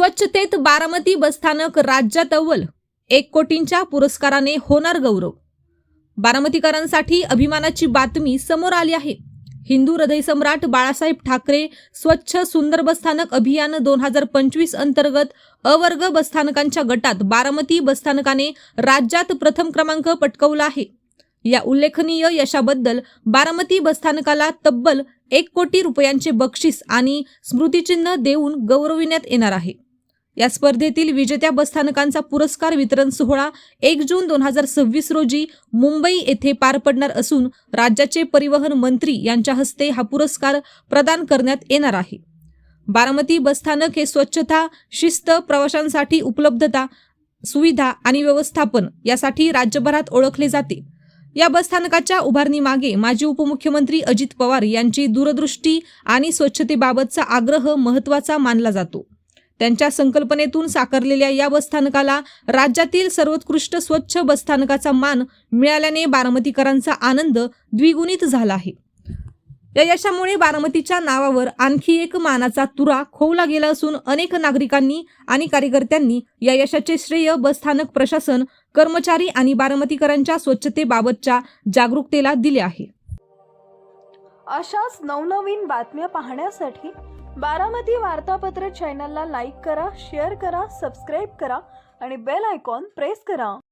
स्वच्छतेत बारामती बसस्थानक राज्यात अव्वल, 1 कोटींच्या पुरस्काराने होणार गौरव। बारामतीकरांसाठी अभिमानाची बातमी समोर आली आहे। हिंदू हृदयसम्राट बाळासाहेब ठाकरे स्वच्छ सुंदर बसस्थानक अभियान 2025 अंतर्गत अवर्ग बसस्थानकांच्या गटात बारामती बसस्थानकाने राज्यात प्रथम क्रमांक पटकावला आहे। या उल्लेखनीय यशाबद्दल बारामती बसस्थानकाला तब्बल 1 कोटी रुपयांचे बक्षीस आणि स्मृतिचिन्ह देऊन गौरविण्यात येणार आहे। या स्पर्धेतील विजेत्या बसस्थानकांचा पुरस्कार वितरण सोहळा 1 जून 2026 रोजी मुंबई येथे पार पडणार असून राज्याचे परिवहन मंत्री यांच्या हस्ते हा पुरस्कार प्रदान करण्यात येणार आहे। बारामती बसस्थानक हे स्वच्छता, शिस्त, प्रवाशांसाठी उपलब्धता, सुविधा आणि व्यवस्थापन यासाठी राज्यभरात ओळखले जाते। या बसस्थानकाच्या उभारणीमागे माजी उपमुख्यमंत्री अजित पवार यांची दूरदृष्टी आणि स्वच्छतेबाबतचा आग्रह महत्त्वाचा मानला जातो। त्यांच्या संकल्पनेतून साकारलेल्या या बसस्थानकाला राज्यातील सर्वोत्कृष्ट स्वच्छ बसस्थानकाचा मान मिळाल्याने बारामतीकरांचा आनंद द्विगुणित झाला आहे। या यशामुळे बारामतीच्या नावावर आणखी एक मानाचा तुरा खोवला गेला असून अनेक नागरिकांनी आणि कार्यकर्त्यांनी या यशाचे श्रेय बसस्थानक प्रशासन, कर्मचारी आणि बारामतीकरांच्या स्वच्छतेबाबतच्या जागरूकतेला दिले आहे। अशाच नवनवीन बातम्या पाहण्यासाठी बारामती वार्तापत्र चॅनलला लाईक करा, शेअर करा, सबस्क्राईब करा आणि बेल आयकॉन प्रेस करा।